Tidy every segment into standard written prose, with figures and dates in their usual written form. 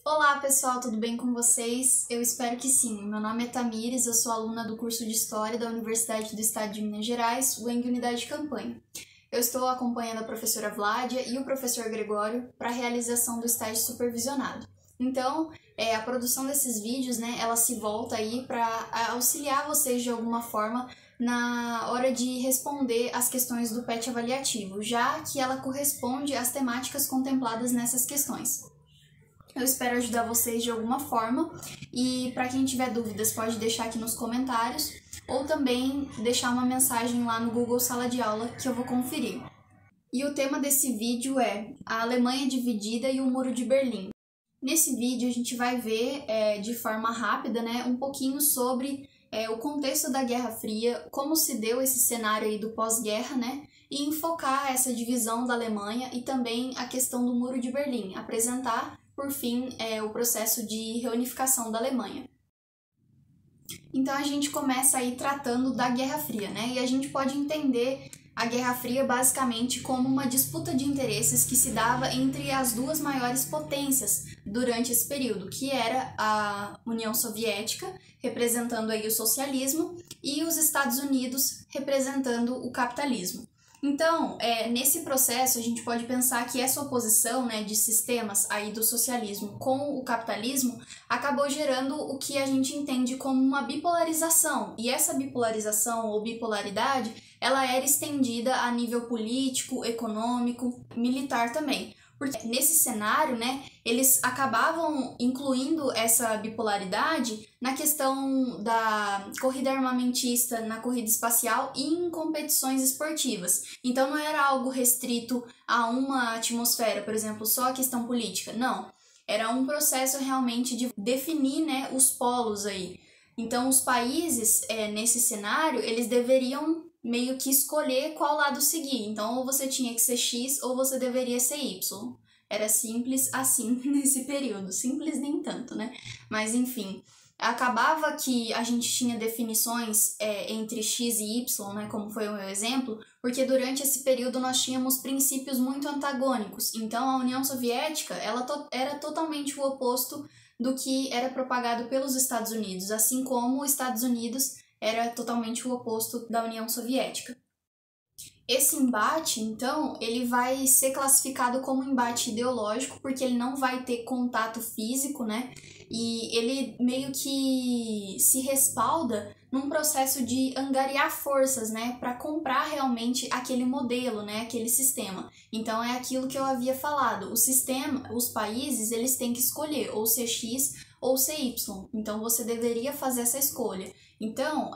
Olá pessoal, tudo bem com vocês? Eu espero que sim. Meu nome é Tamires, eu sou aluna do curso de História da Universidade do Estado de Minas Gerais, UENG Unidade de Campanha. Eu estou acompanhando a professora Vládia e o professor Gregório para a realização do estágio supervisionado. Então, a produção desses vídeos, ela se volta aí para auxiliar vocês de alguma forma na hora de responder as questões do PET avaliativo, já que ela corresponde às temáticas contempladas nessas questões. Eu espero ajudar vocês de alguma forma e para quem tiver dúvidas pode deixar aqui nos comentários ou também deixar uma mensagem lá no Google Sala de Aula que eu vou conferir. E o tema desse vídeo é a Alemanha dividida e o Muro de Berlim. Nesse vídeo a gente vai ver de forma rápida um pouquinho sobre o contexto da Guerra Fria, como se deu esse cenário aí do pós-guerra, e enfocar essa divisão da Alemanha e também a questão do Muro de Berlim, apresentar por fim, o processo de reunificação da Alemanha. Então a gente começa aí tratando da Guerra Fria, e a gente pode entender a Guerra Fria basicamente como uma disputa de interesses que se dava entre as duas maiores potências durante esse período, que era a União Soviética, representando aí o socialismo, e os Estados Unidos, representando o capitalismo. Então, nesse processo, a gente pode pensar que essa oposição de sistemas aí do socialismo com o capitalismo acabou gerando o que a gente entende como uma bipolarização. E essa bipolarização ou bipolaridade, ela era estendida a nível político, econômico, militar também. Porque nesse cenário, eles acabavam incluindo essa bipolaridade na questão da corrida armamentista, na corrida espacial e em competições esportivas. Então não era algo restrito a uma atmosfera, por exemplo, só a questão política. Não, era um processo realmente de definir os polos aí. Então os países, nesse cenário, eles deveriam meio que escolher qual lado seguir. Então, ou você tinha que ser X ou você deveria ser Y. Era simples assim nesse período. Simples nem tanto, Mas, enfim, acabava que a gente tinha definições entre X e Y, como foi o meu exemplo, porque durante esse período nós tínhamos princípios muito antagônicos. Então, a União Soviética ela era totalmente o oposto do que era propagado pelos Estados Unidos, assim como os Estados Unidos era totalmente o oposto da União Soviética. Esse embate, então, ele vai ser classificado como embate ideológico, porque ele não vai ter contato físico, e ele meio que se respalda num processo de angariar forças, para comprar realmente aquele modelo, aquele sistema. Então, é aquilo que eu havia falado, o sistema, os países, eles têm que escolher ou ser X ou ser Y, então você deveria fazer essa escolha. Então,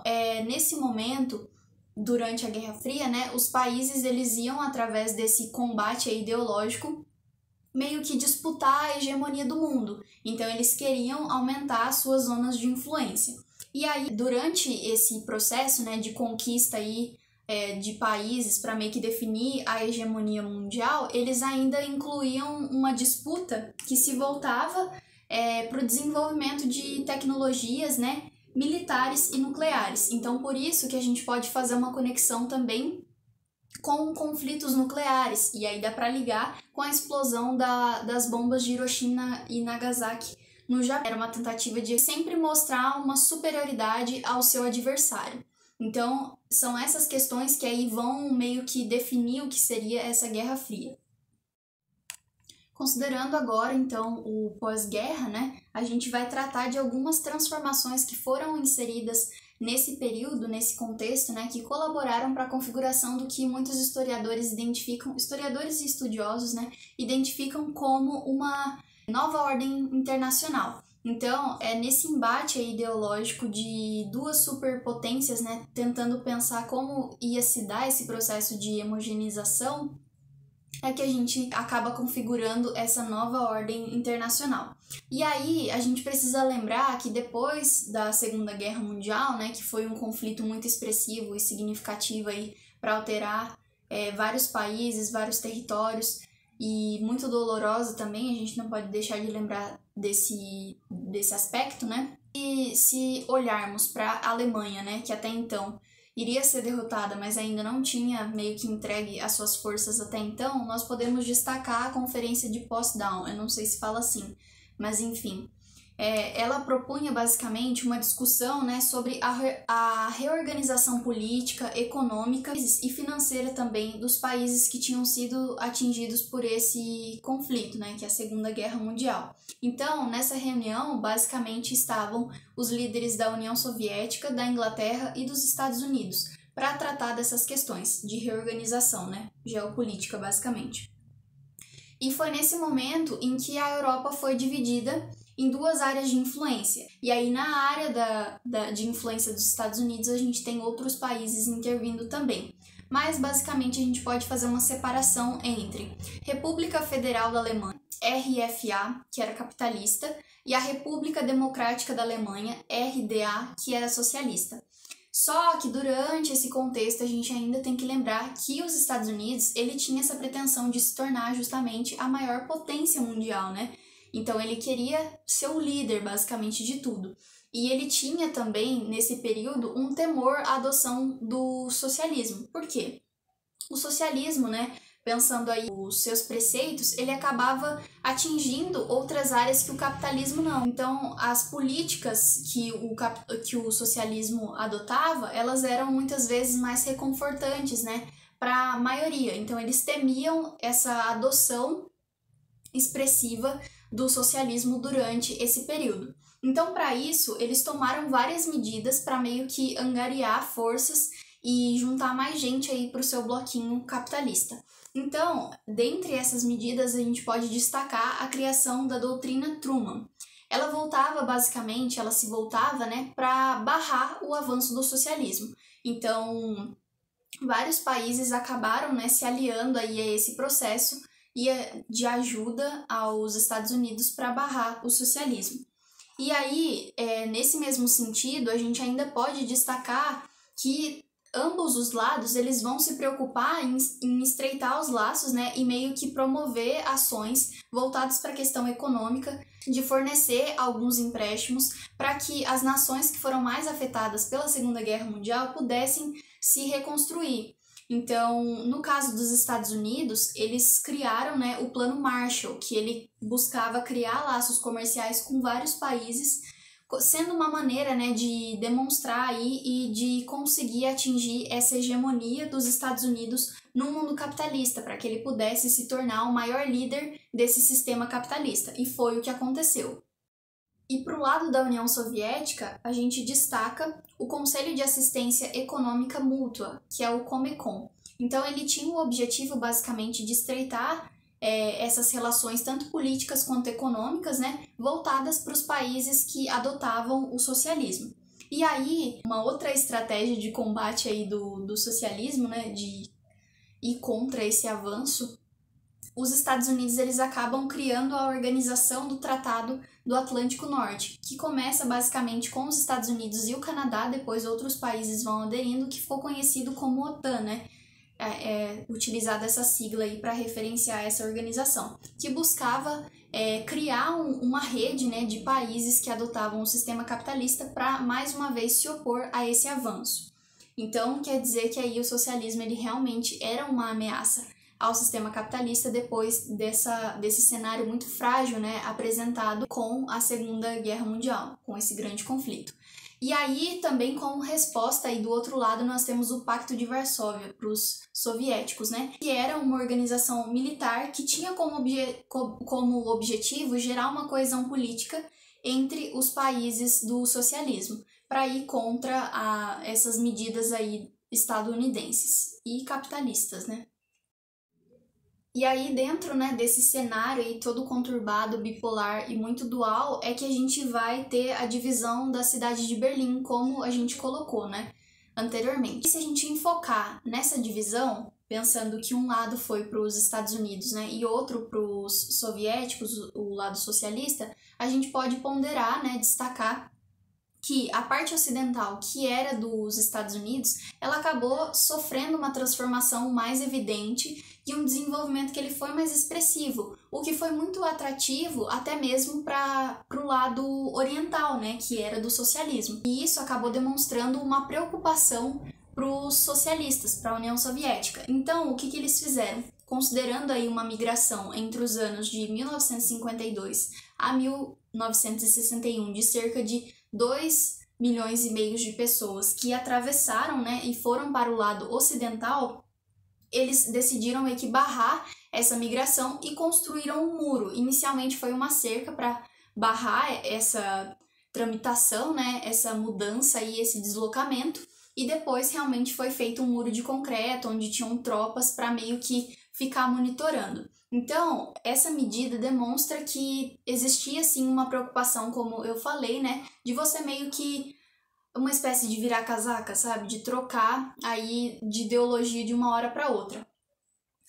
nesse momento, durante a Guerra Fria, os países eles iam, através desse combate ideológico, meio que disputar a hegemonia do mundo. Então, eles queriam aumentar as suas zonas de influência. E aí, durante esse processo de conquista aí, de países para meio que definir a hegemonia mundial, eles ainda incluíam uma disputa que se voltava para o desenvolvimento de tecnologias, militares e nucleares. Então, por isso que a gente pode fazer uma conexão também com conflitos nucleares, e aí dá para ligar com a explosão das bombas de Hiroshima e Nagasaki no Japão. Era uma tentativa de sempre mostrar uma superioridade ao seu adversário. Então, são essas questões que aí vão meio que definir o que seria essa Guerra Fria. Considerando agora, então, o pós-guerra, a gente vai tratar de algumas transformações que foram inseridas nesse período, nesse contexto, que colaboraram para a configuração do que muitos historiadores identificam, historiadores e estudiosos, identificam como uma nova ordem internacional. Então, é nesse embate ideológico de duas superpotências, tentando pensar como ia se dar esse processo de homogeneização, é que a gente acaba configurando essa nova ordem internacional. E aí, a gente precisa lembrar que depois da Segunda Guerra Mundial, que foi um conflito muito expressivo e significativo para alterar vários países, vários territórios, e muito dolorosa também, a gente não pode deixar de lembrar desse aspecto, E se olharmos para a Alemanha, que até então iria ser derrotada, mas ainda não tinha meio que entregue as suas forças até então, nós podemos destacar a Conferência de Potsdam, eu não sei se fala assim, mas enfim. Ela propunha basicamente uma discussão, né, sobre a reorganização política, econômica e financeira também dos países que tinham sido atingidos por esse conflito, né, que é a Segunda Guerra Mundial. Então, nessa reunião, basicamente estavam os líderes da União Soviética, da Inglaterra e dos Estados Unidos, para tratar dessas questões de reorganização, né, geopolítica, basicamente. E foi nesse momento em que a Europa foi dividida em duas áreas de influência. E aí, na área de influência dos Estados Unidos, a gente tem outros países intervindo também. Mas, basicamente, a gente pode fazer uma separação entre República Federal da Alemanha, RFA, que era capitalista, e a República Democrática da Alemanha, RDA, que era socialista. Só que durante esse contexto a gente ainda tem que lembrar que os Estados Unidos, ele tinha essa pretensão de se tornar justamente a maior potência mundial, né? Então ele queria ser o líder basicamente de tudo. E ele tinha também, nesse período, um temor à adoção do socialismo. Por quê? O socialismo, né, pensando aí os seus preceitos, ele acabava atingindo outras áreas que o capitalismo não. Então, as políticas que o socialismo adotava, elas eram muitas vezes mais reconfortantes, né, para a maioria. Então, eles temiam essa adoção expressiva do socialismo durante esse período. Então, para isso, eles tomaram várias medidas para meio que angariar forças e juntar mais gente aí para o seu bloquinho capitalista. Então, dentre essas medidas, a gente pode destacar a criação da doutrina Truman. Ela se voltava, né, para barrar o avanço do socialismo. Então, vários países acabaram, né, se aliando aí a esse processo e de ajuda aos Estados Unidos para barrar o socialismo. E aí, nesse mesmo sentido, a gente ainda pode destacar que ambos os lados eles vão se preocupar em estreitar os laços, né, e meio que promover ações voltadas para a questão econômica, de fornecer alguns empréstimos para que as nações que foram mais afetadas pela Segunda Guerra Mundial pudessem se reconstruir. Então, no caso dos Estados Unidos, eles criaram, né, o Plano Marshall, que ele buscava criar laços comerciais com vários países, sendo uma maneira, né, de demonstrar aí e de conseguir atingir essa hegemonia dos Estados Unidos no mundo capitalista, para que ele pudesse se tornar o maior líder desse sistema capitalista. E foi o que aconteceu. E para o lado da União Soviética, a gente destaca o Conselho de Assistência Econômica Mútua, que é o Comecon. Então, ele tinha o objetivo, basicamente, de estreitar essas relações, tanto políticas quanto econômicas, né, voltadas para os países que adotavam o socialismo. E aí, uma outra estratégia de combate aí do socialismo, né, de ir contra esse avanço, os Estados Unidos eles acabam criando a Organização do Tratado do Atlântico Norte, que começa basicamente com os Estados Unidos e o Canadá, depois outros países vão aderindo, que ficou conhecido como OTAN, né? Utilizada essa sigla aí para referenciar essa organização, que buscava criar uma rede, né, de países que adotavam o sistema capitalista para, mais uma vez, se opor a esse avanço. Então, quer dizer que aí o socialismo ele realmente era uma ameaça ao sistema capitalista depois desse cenário muito frágil, né, apresentado com a Segunda Guerra Mundial, com esse grande conflito. E aí, também como resposta, aí do outro lado, nós temos o Pacto de Varsóvia, para os soviéticos, né, que era uma organização militar que tinha como objetivo gerar uma coesão política entre os países do socialismo, para ir contra essas medidas aí estadunidenses e capitalistas, né. E aí, dentro, né, desse cenário aí todo conturbado, bipolar e muito dual, é que a gente vai ter a divisão da cidade de Berlim, como a gente colocou, né, anteriormente. E se a gente enfocar nessa divisão, pensando que um lado foi para os Estados Unidos, né, e outro para os soviéticos, o lado socialista, a gente pode ponderar, né, destacar que a parte ocidental, que era dos Estados Unidos, ela acabou sofrendo uma transformação mais evidente e um desenvolvimento que ele foi mais expressivo, o que foi muito atrativo até mesmo para o lado oriental, né, que era do socialismo. E isso acabou demonstrando uma preocupação para os socialistas, para a União Soviética. Então, o que eles fizeram? considerando aí uma migração entre os anos de 1952 a 1961 de cerca de 2,5 milhões de pessoas que atravessaram, né, e foram para o lado ocidental, eles decidiram meio que barrar essa migração e construíram um muro. Inicialmente foi uma cerca para barrar essa tramitação, né, essa mudança e esse deslocamento, e depois realmente foi feito um muro de concreto, onde tinham tropas para meio que ficar monitorando. Então, essa medida demonstra que existia sim uma preocupação, como eu falei, né, de você meio que uma espécie de virar casaca, sabe, de trocar aí de ideologia de uma hora para outra.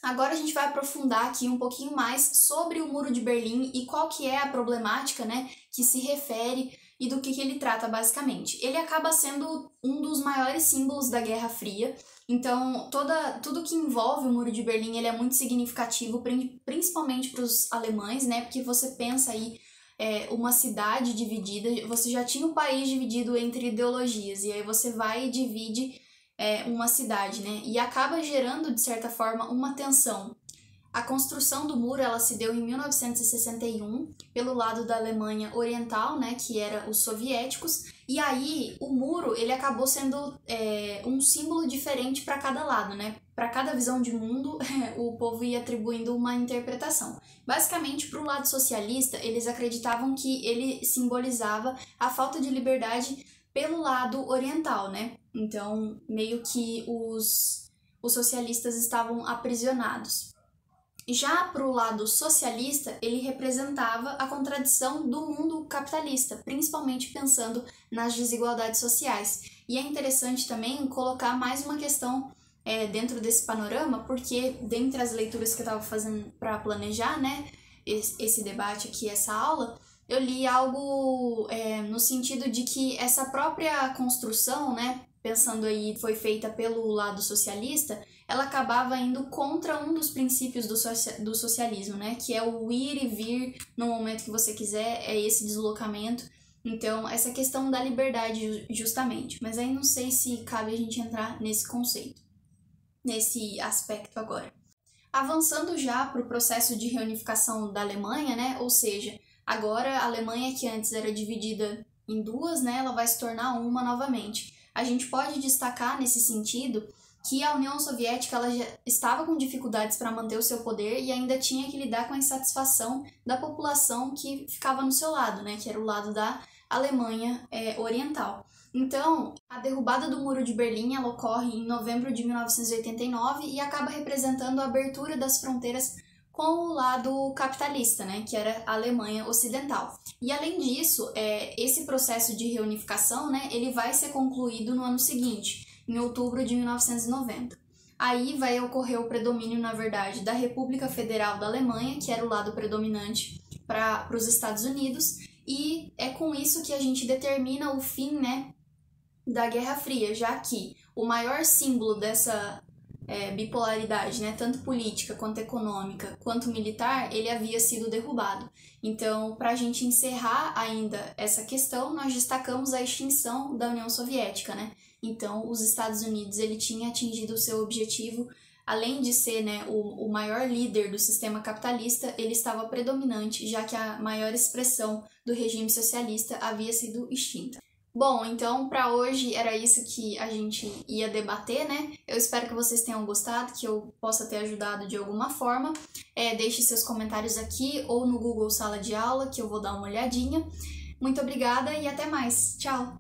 Agora a gente vai aprofundar aqui um pouquinho mais sobre o Muro de Berlim e qual que é a problemática, né, que se refere e do que ele trata basicamente. Ele acaba sendo um dos maiores símbolos da Guerra Fria, então tudo que envolve o Muro de Berlim ele é muito significativo, principalmente para os alemães, né, porque você pensa aí uma cidade dividida, você já tinha um país dividido entre ideologias, e aí você vai e divide uma cidade, né? E acaba gerando, de certa forma, uma tensão. A construção do muro, ela se deu em 1961, pelo lado da Alemanha Oriental, né, que era os soviéticos, e aí o muro, ele acabou sendo um símbolo diferente para cada lado, né? Para cada visão de mundo, o povo ia atribuindo uma interpretação. Basicamente, para o lado socialista, eles acreditavam que ele simbolizava a falta de liberdade pelo lado oriental, né? Então, meio que os socialistas estavam aprisionados. Já para o lado socialista, ele representava a contradição do mundo capitalista, principalmente pensando nas desigualdades sociais. E é interessante também colocar mais uma questão dentro desse panorama, porque dentre as leituras que eu estava fazendo para planejar, né, esse debate aqui, essa aula, eu li algo no sentido de que essa própria construção, né, pensando aí, foi feita pelo lado socialista, ela acabava indo contra um dos princípios do socialismo, né, que é o ir e vir no momento que você quiser, é esse deslocamento. Então, essa questão da liberdade, justamente. Mas aí não sei se cabe a gente entrar nesse conceito, nesse aspecto agora. Avançando já para o processo de reunificação da Alemanha, né, ou seja, agora a Alemanha, que antes era dividida em duas, né, ela vai se tornar uma novamente. A gente pode destacar nesse sentido que a União Soviética ela já estava com dificuldades para manter o seu poder e ainda tinha que lidar com a insatisfação da população que ficava no seu lado, né, que era o lado da Alemanha Oriental. Então, a derrubada do Muro de Berlim ela ocorre em novembro de 1989 e acaba representando a abertura das fronteiras com o lado capitalista, né, que era a Alemanha Ocidental. E além disso, esse processo de reunificação, né, ele vai ser concluído no ano seguinte, em outubro de 1990. Aí vai ocorrer o predomínio, na verdade, da República Federal da Alemanha, que era o lado predominante para os Estados Unidos, e é com isso que a gente determina o fim, né, da Guerra Fria, já que o maior símbolo dessa bipolaridade, né, tanto política quanto econômica quanto militar, ele havia sido derrubado. Então, para a gente encerrar ainda essa questão, nós destacamos a extinção da União Soviética, né? Então, os Estados Unidos ele tinha atingido o seu objetivo, além de ser, né, o maior líder do sistema capitalista, ele estava predominante, já que a maior expressão do regime socialista havia sido extinta. Bom, então para hoje era isso que a gente ia debater, né? Eu espero que vocês tenham gostado, que eu possa ter ajudado de alguma forma. Deixe seus comentários aqui ou no Google Sala de Aula, que eu vou dar uma olhadinha. Muito obrigada e até mais. Tchau!